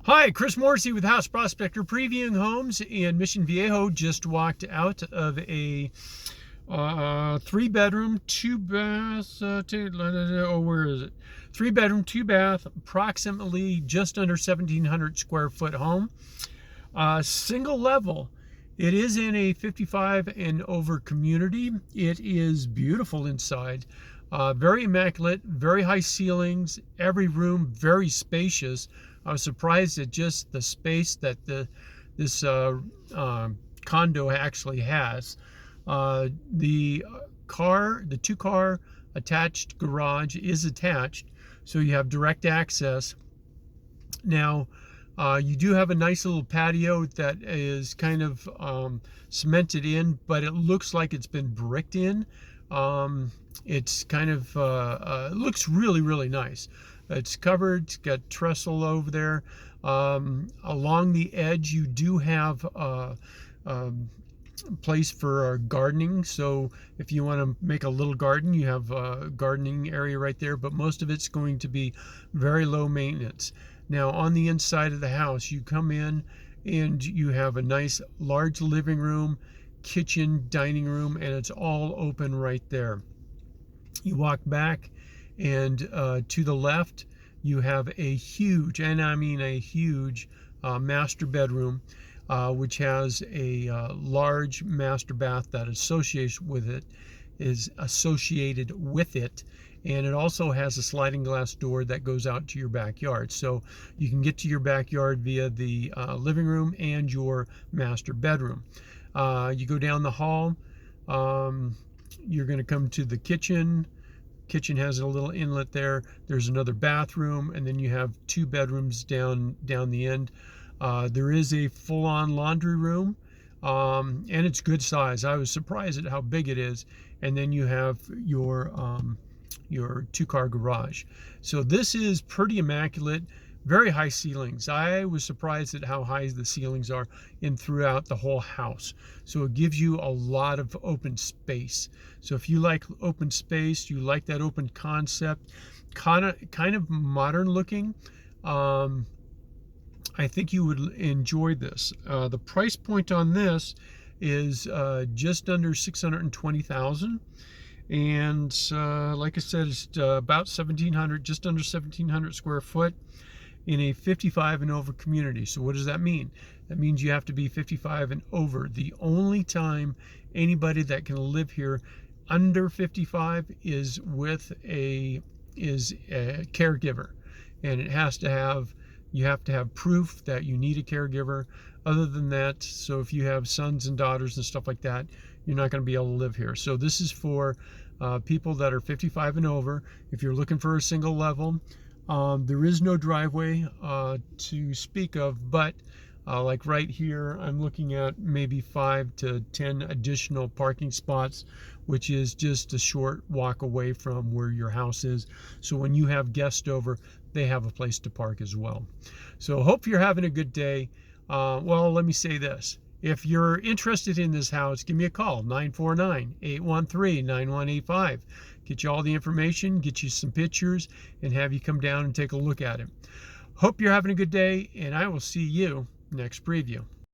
Hi, Chris Morrissey with House Prospector, previewing homes in Mission Viejo. Just walked out of a three-bedroom, two-bath. Where is it? Three-bedroom, two-bath, approximately just under 1,700 square foot home. Single level. It is in a 55 and over community. It is beautiful inside. Very immaculate, very high ceilings, every room very spacious. I was surprised at just the space that this condo actually has. The two-car attached garage is attached, so you have direct access. Now, you do have a nice little patio that is kind of cemented in, but it looks like it's been bricked in. It's kind of looks really, really nice. It's covered, it's got trestle over there. Along the edge, you do have a place for gardening. So if you want to make a little garden, you have a gardening area right there, but most of it's going to be very low maintenance. Now, on the inside of the house, you come in and you have a nice large living room, kitchen, dining room, and it's all open right there. You walk back, and to the left, you have a huge, and I mean a huge, master bedroom, which has a large master bath that is associated with it, and it also has a sliding glass door that goes out to your backyard. So you can get to your backyard via the living room and your master bedroom. You go down the hall, you're going to come to the kitchen. Kitchen has a little inlet there. There's another bathroom, and then you have two bedrooms down the end. There is a full-on laundry room, and it's good size. I was surprised at how big it is. And then you have your two-car garage. So this is pretty immaculate. Very high ceilings. I was surprised at how high the ceilings are throughout the whole house. So it gives you a lot of open space. So if you like open space, you like that open concept, kind of modern looking, I think you would enjoy this. The price point on this is just under $620,000. And like I said, it's about 1,700, just under 1,700 square foot in a 55 and over community. So what does that mean? That means you have to be 55 and over. The only time anybody that can live here under 55 is with a caregiver, and you have to have proof that you need a caregiver. Other than that, so if you have sons and daughters and stuff like that, you're not going to be able to live here. So this is for people that are 55 and over. If you're looking for a single level, there is no driveway to speak of, but like right here, I'm looking at maybe 5 to 10 additional parking spots, which is just a short walk away from where your house is. So when you have guests over, they have a place to park as well. So hope you're having a good day. Well, let me say this. If you're interested in this house, give me a call, 949-813-9185. Get you all the information, get you some pictures, and have you come down and take a look at it. Hope you're having a good day, and I will see you next preview.